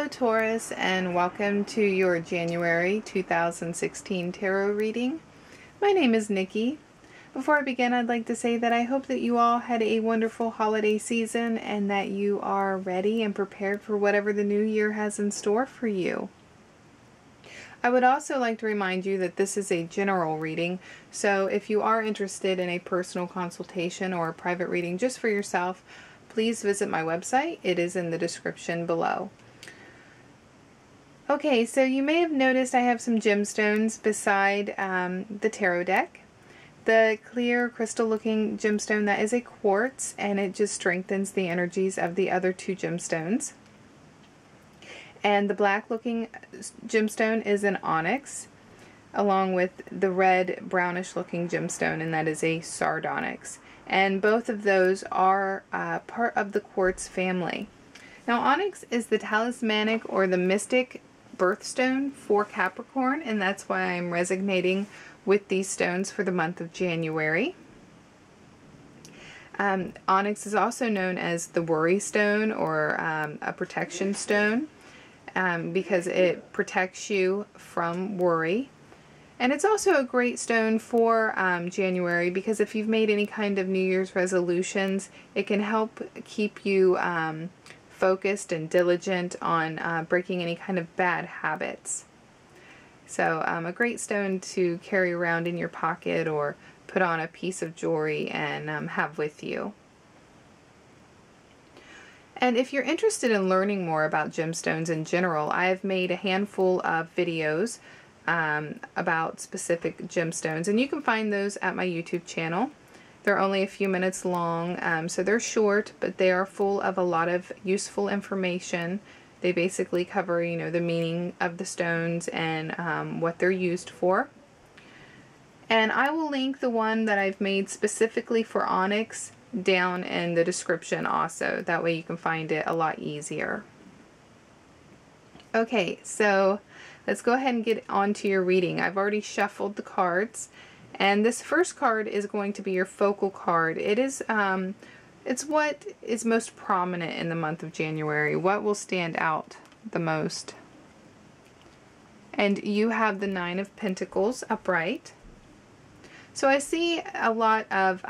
Hello Taurus, and welcome to your January 2016 tarot reading. My name is Nikki. Before I begin, I'd like to say that I hope that you all had a wonderful holiday season and that you are ready and prepared for whatever the new year has in store for you. I would also like to remind you that this is a general reading, so if you are interested in a personal consultation or a private reading just for yourself, please visit my website. It is in the description below. Okay, so you may have noticed I have some gemstones beside the tarot deck. The clear crystal looking gemstone, that is a quartz, and it just strengthens the energies of the other two gemstones. And the black looking gemstone is an onyx, along with the red brownish looking gemstone, and that is a sardonyx. And both of those are part of the quartz family. Now, onyx is the talismanic or the mystic birthstone for Capricorn, and that's why I'm resonating with these stones for the month of January. Onyx is also known as the worry stone or a protection stone because it protects you from worry. And it's also a great stone for January because if you've made any kind of New Year's resolutions, it can help keep you focused and diligent on breaking any kind of bad habits. So a great stone to carry around in your pocket or put on a piece of jewelry and have with you. And if you're interested in learning more about gemstones in general, I have made a handful of videos about specific gemstones, and you can find those at my YouTube channel. They're only a few minutes long, so they're short, but they are full of a lot of useful information. They basically cover, the meaning of the stones and what they're used for. And I will link the one that I've made specifically for onyx down in the description also. That way you can find it a lot easier. Okay, so let's go ahead and get on to your reading. I've already shuffled the cards. And this first card is going to be your focal card. It is, it's what is most prominent in the month of January. What will stand out the most? And you have the Nine of Pentacles upright. So I see a lot of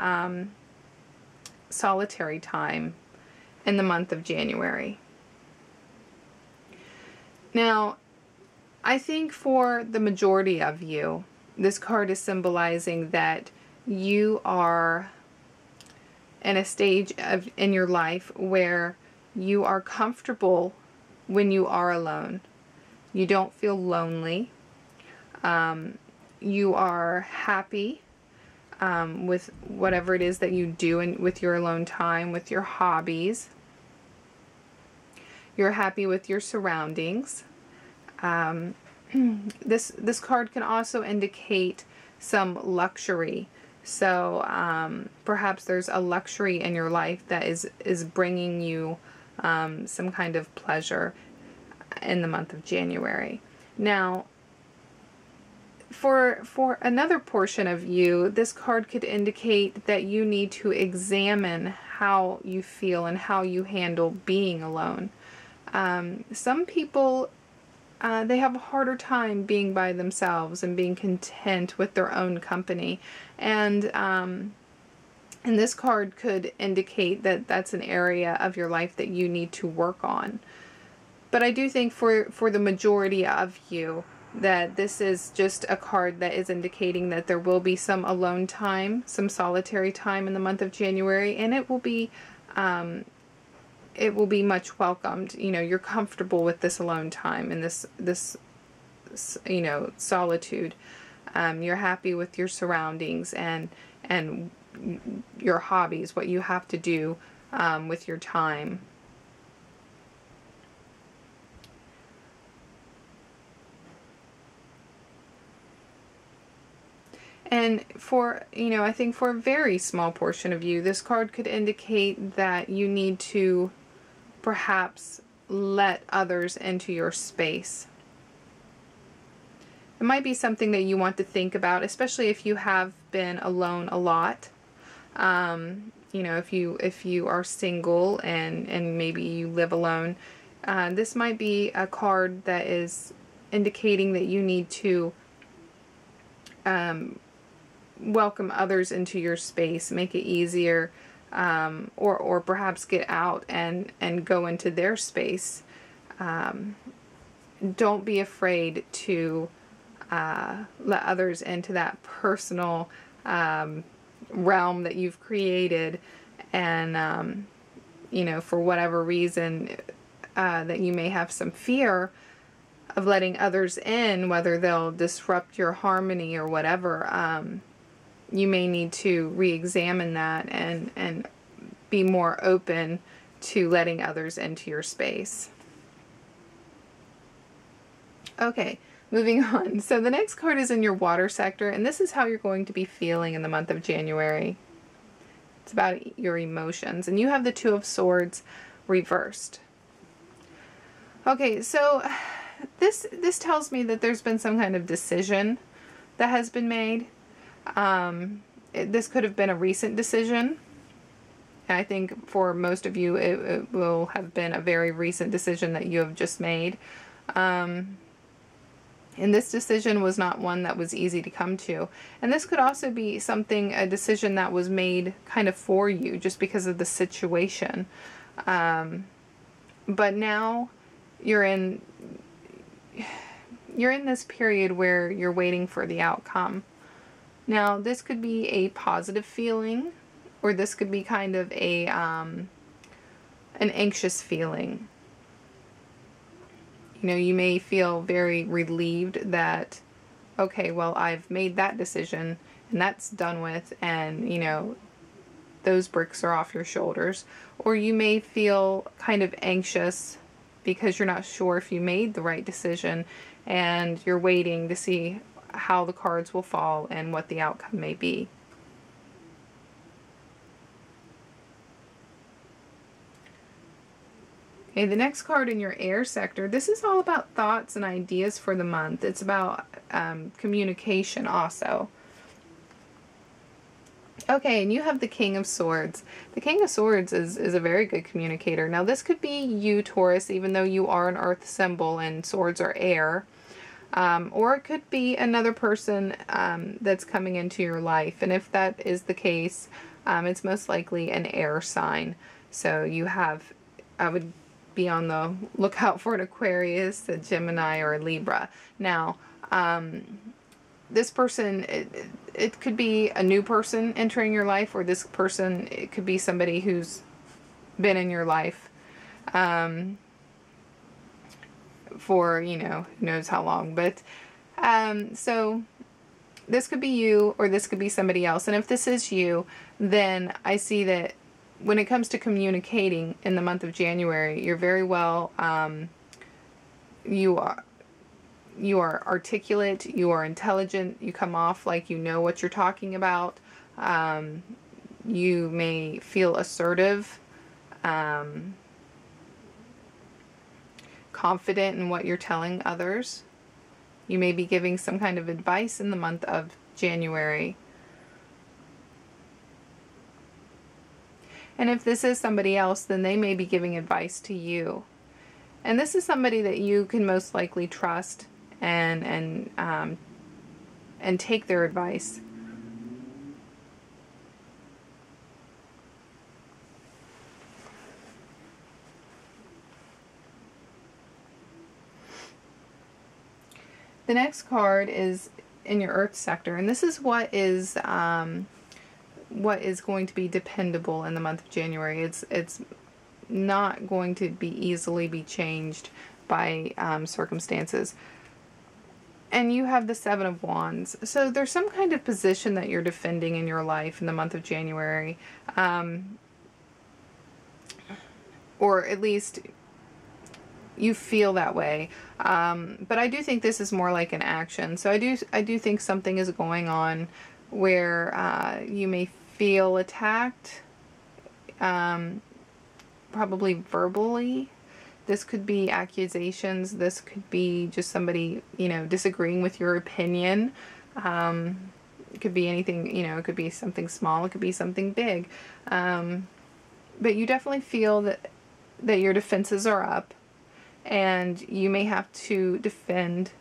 solitary time in the month of January. Now, I think for the majority of you, this card is symbolizing that you are in a stage in your life where you are comfortable when you are alone. You don't feel lonely. You are happy with whatever it is that you do with your alone time, with your hobbies. You're happy with your surroundings. This card can also indicate some luxury. So perhaps there's a luxury in your life that is bringing you some kind of pleasure in the month of January. Now, for another portion of you, this card could indicate that you need to examine how you feel and how you handle being alone. Some people they have a harder time being by themselves and being content with their own company. And this card could indicate that that's an area of your life that you need to work on. But I do think for the majority of you that this is just a card that is indicating that there will be some alone time, some solitary time in the month of January, and it will be much welcomed. You're comfortable with this alone time and this solitude. You're happy with your surroundings and your hobbies, what you have to do with your time. And I think for a very small portion of you, this card could indicate that you need to perhaps let others into your space. It might be something that you want to think about, especially if you have been alone a lot. If you are single and maybe you live alone, This might be a card that is indicating that you need to welcome others into your space, make it easier, or perhaps get out and go into their space. Don't be afraid to let others into that personal realm that you've created, and you know, for whatever reason that you may have some fear of letting others in, whether they'll disrupt your harmony or whatever, you may need to re-examine that and be more open to letting others into your space. Okay, moving on. So the next card is in your water sector, and this is how you're going to be feeling in the month of January. It's about your emotions, and you have the Two of Swords reversed. Okay, so this tells me that there's been some kind of decision that has been made. This could have been a recent decision. I think for most of you it will have been a very recent decision that you have just made. And this decision was not one that was easy to come to. And this could also be a decision that was made kind of for you just because of the situation. But now you're in this period where you're waiting for the outcome. Now, this could be a positive feeling, or this could be kind of an anxious feeling. You know, you may feel very relieved that, okay, well, I've made that decision and that's done with, and, you know, those bricks are off your shoulders. Or you may feel kind of anxious because you're not sure if you made the right decision, and you're waiting to see how the cards will fall and what the outcome may be. Okay, the next card in your air sector, this is all about thoughts and ideas for the month. It's about communication also. Okay, and you have the King of Swords. The King of Swords is a very good communicator. Now, this could be you, Taurus, even though you are an earth symbol and swords are air. Or it could be another person that's coming into your life. And if that is the case, it's most likely an air sign. So you have, I would be on the lookout for an Aquarius, a Gemini, or a Libra. Now, this person, it could be a new person entering your life, or this person, it could be somebody who's been in your life for, you know, who knows how long. But so this could be you, or this could be somebody else. And if this is you, then I see that when it comes to communicating in the month of January, you're very well, you are articulate, you are intelligent, you come off like you know what you're talking about. You may feel assertive, confident in what you're telling others. You may be giving some kind of advice in the month of January. And if this is somebody else, then they may be giving advice to you. And this is somebody that you can most likely trust and take their advice. The next card is in your earth sector, and this is what is going to be dependable in the month of January. It's not going to be easily be changed by circumstances. And you have the Seven of Wands. So there's some kind of position that you're defending in your life in the month of January. Or at least you feel that way. But I do think this is more like an action. So I do think something is going on where you may feel attacked, probably verbally. This could be accusations. This could be just somebody, you know, disagreeing with your opinion. It could be anything, you know, it could be something small. It could be something big. But you definitely feel that your defenses are up. and you may have to defend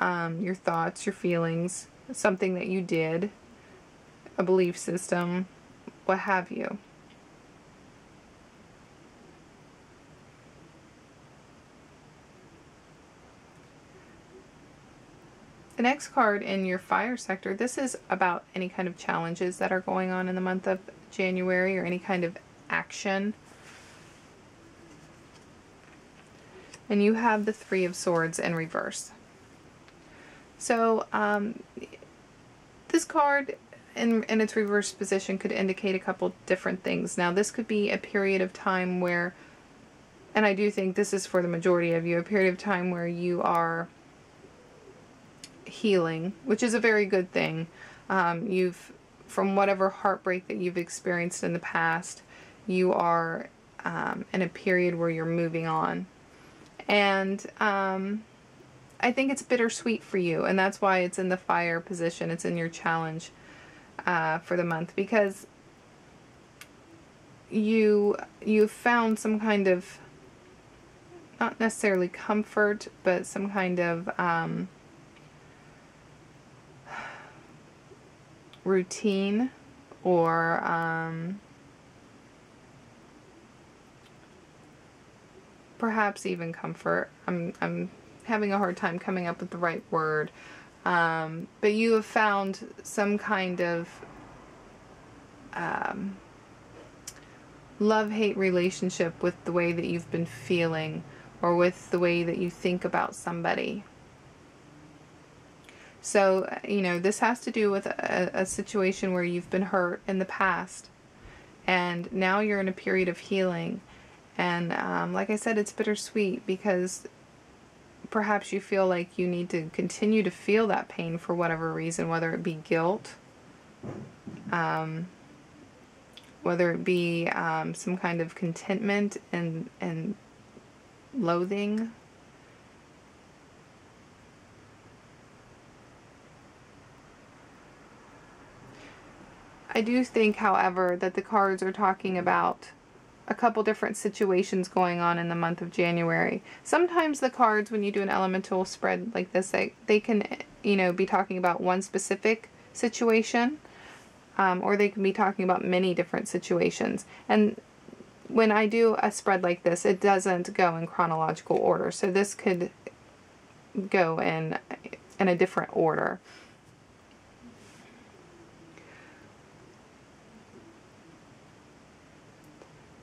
your thoughts, your feelings, something that you did, a belief system, what have you. The next card in your fire sector, this is about any kind of challenges that are going on in the month of January or any kind of action. And you have the Three of Swords in reverse. So this card in its reverse position could indicate a couple different things. Now this could be a period of time where, and I do think this is for the majority of you, a period of time where you are healing, which is a very good thing. From whatever heartbreak that you've experienced in the past, you are in a period where you're moving on. And I think it's bittersweet for you, and that's why it's in the fire position. It's in your challenge for the month, because you've found some kind of, not necessarily comfort, but some kind of routine, or perhaps even comfort. I'm having a hard time coming up with the right word, but you have found some kind of love-hate relationship with the way that you've been feeling, or with the way that you think about somebody. So, you know, this has to do with a situation where you've been hurt in the past, and now you're in a period of healing. And like I said, it's bittersweet, because perhaps you feel like you need to continue to feel that pain for whatever reason, whether it be guilt, whether it be some kind of contentment and loathing. I do think, however, that the cards are talking about a couple different situations going on in the month of January. Sometimes the cards, when you do an elemental spread like this, they can, you know, be talking about one specific situation, or they can be talking about many different situations. And when I do a spread like this, it doesn't go in chronological order. So this could go in a different order.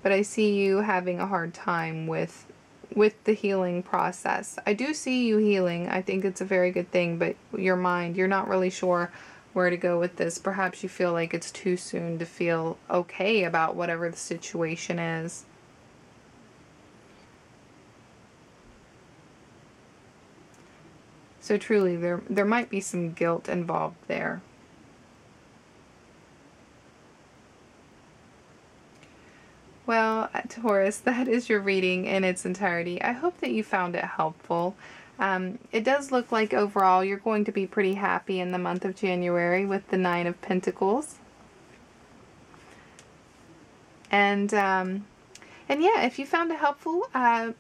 But I see you having a hard time with the healing process. I do see you healing. I think it's a very good thing, but your mind, you're not really sure where to go with this. Perhaps you feel like it's too soon to feel okay about whatever the situation is. So truly, there might be some guilt involved there. Well, Taurus, that is your reading in its entirety. I hope that you found it helpful. It does look like overall you're going to be pretty happy in the month of January with the Nine of Pentacles. And yeah, if you found it helpful,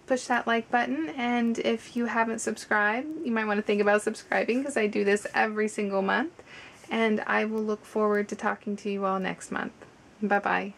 push that like button. And if you haven't subscribed, you might want to think about subscribing, because I do this every single month. And I will look forward to talking to you all next month. Bye-bye.